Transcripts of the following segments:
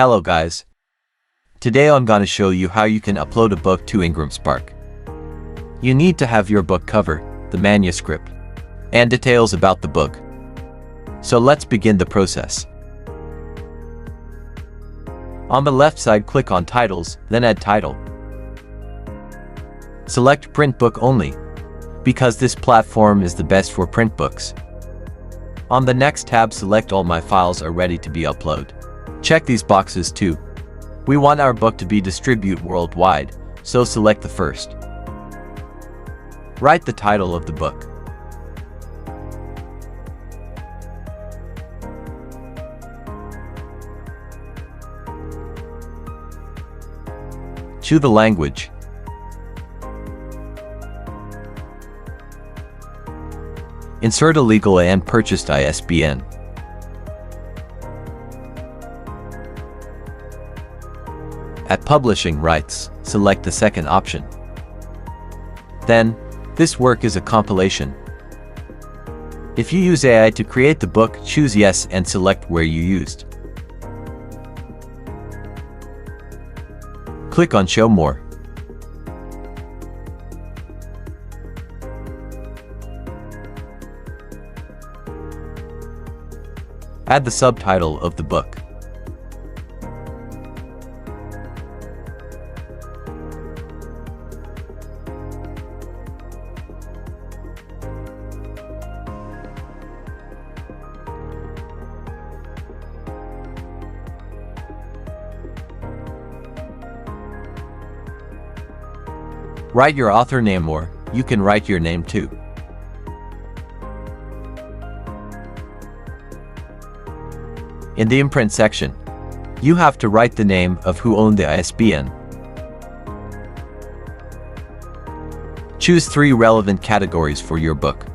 Hello guys. Today I'm gonna show you how you can upload a book to Ingramspark. You need to have your book cover, the manuscript, and details about the book. So let's begin the process. On the left side, click on Titles, then Add Title. Select Print Book Only, because this platform is the best for print books. On the next tab, select All my files are ready to be uploaded. Check these boxes too. We want our book to be distributed worldwide, so select the first. Write the title of the book. Choose the language. Insert a legal and purchased ISBN. At Publishing Rights, select the second option. Then, this work is a compilation. If you use AI to create the book, choose Yes and select where you used. Click on Show More. Add the subtitle of the book. Write your author name, or you can write your name too. In the imprint section, you have to write the name of who owned the ISBN. Choose 3 relevant categories for your book.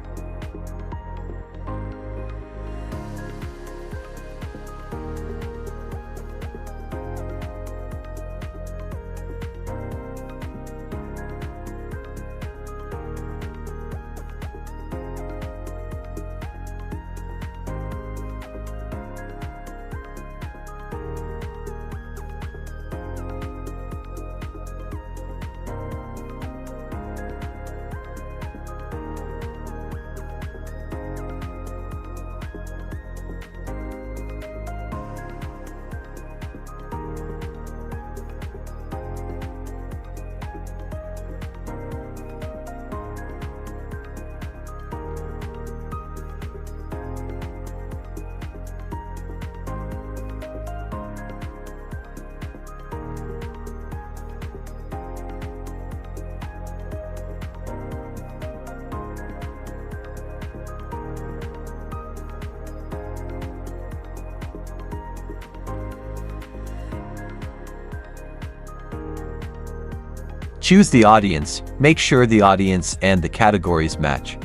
Choose the audience. Make sure the audience and the categories match.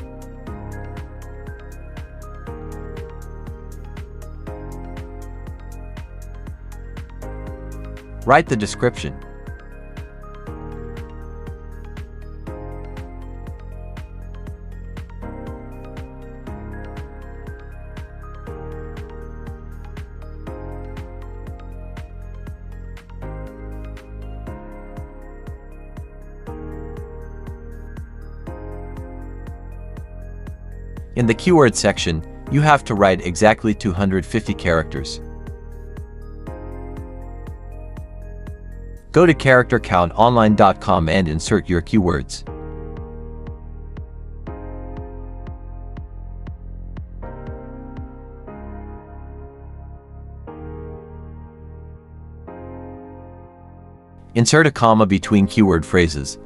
Write the description. In the keyword section, you have to write exactly 250 characters. Go to charactercountonline.com and insert your keywords. Insert a comma between keyword phrases.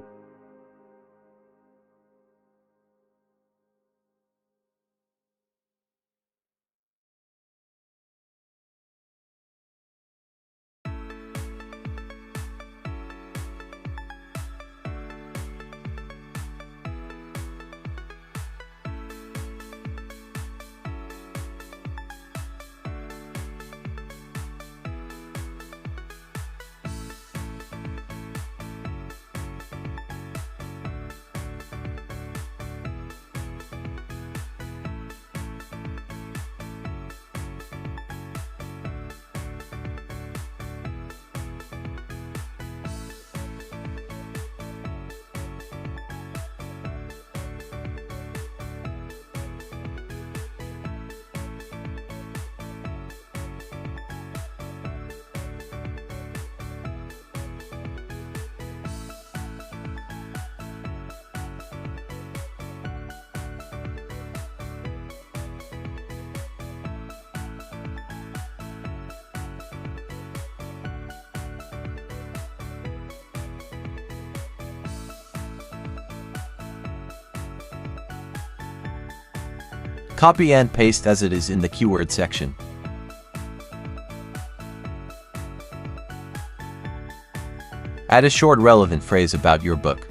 Copy and paste as it is in the keyword section. Add a short relevant phrase about your book.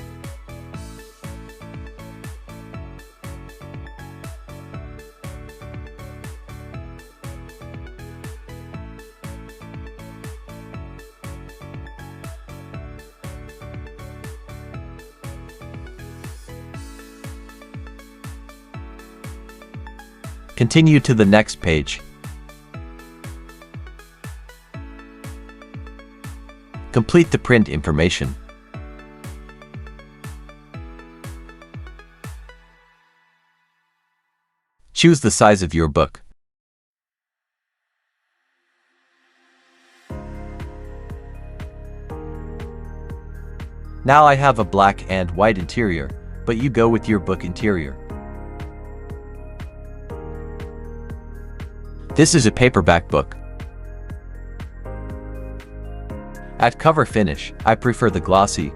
Continue to the next page. Complete the print information. Choose the size of your book. Now I have a black and white interior, but you go with your book interior. This is a paperback book. At cover finish, I prefer the glossy.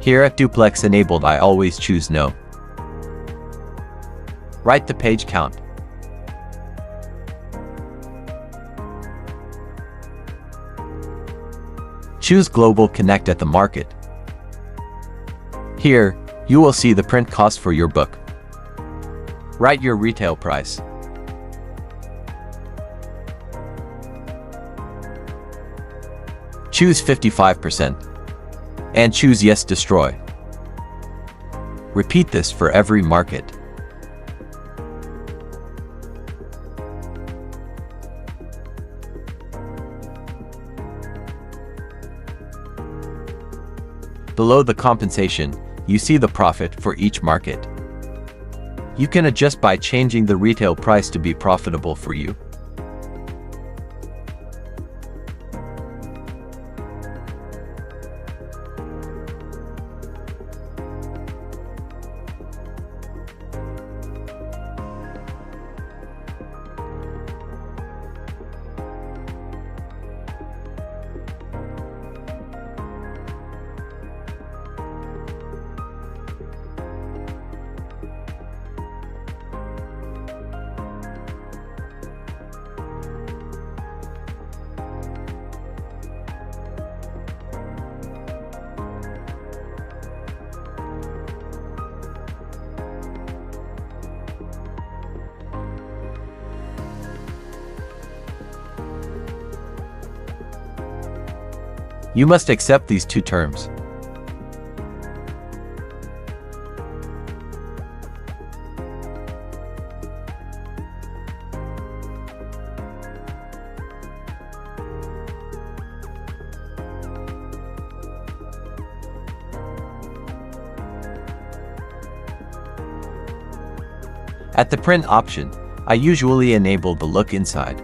Here at Duplex Enabled, I always choose No. Write the page count. Choose Global Connect at the market. Here, you will see the print cost for your book. Write your retail price. Choose 55%. And choose Yes Destroy. Repeat this for every market. Below the compensation, you see the profit for each market. You can adjust by changing the retail price to be profitable for you. You must accept these two terms. At the print option, I usually enable the look inside.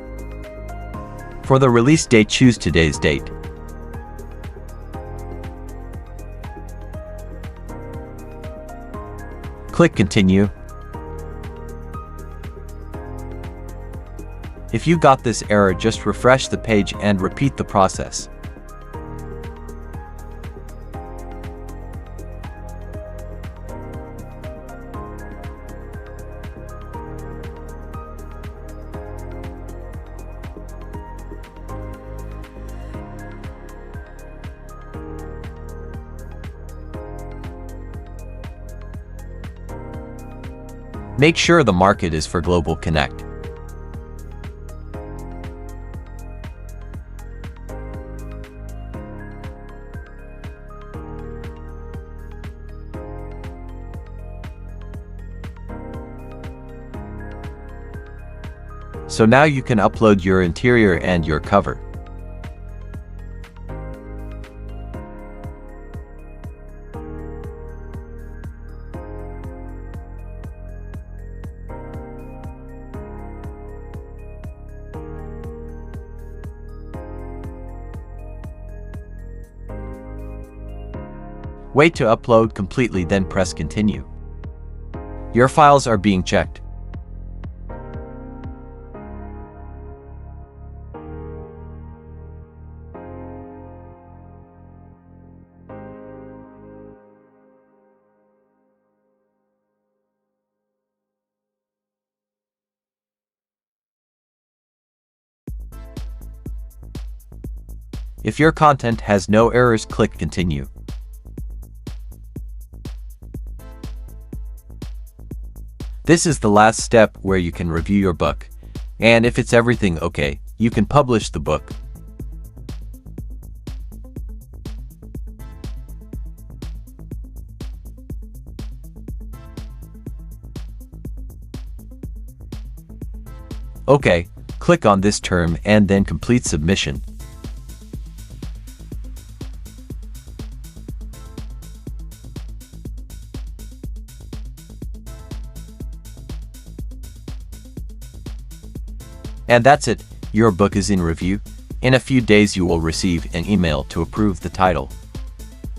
For the release date, choose today's date. Click Continue. If you got this error, just refresh the page and repeat the process. Make sure the market is for Global Connect. So now you can upload your interior and your cover. Wait to upload completely, then press Continue. Your files are being checked. If your content has no errors, click Continue. This is the last step where you can review your book, and if it's everything okay, you can publish the book. Okay, click on this term and then complete submission. And that's it, your book is in review. In a few days you will receive an email to approve the title.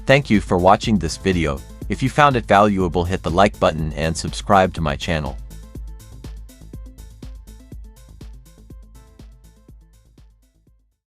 Thank you for watching this video. If you found it valuable, hit the like button and subscribe to my channel.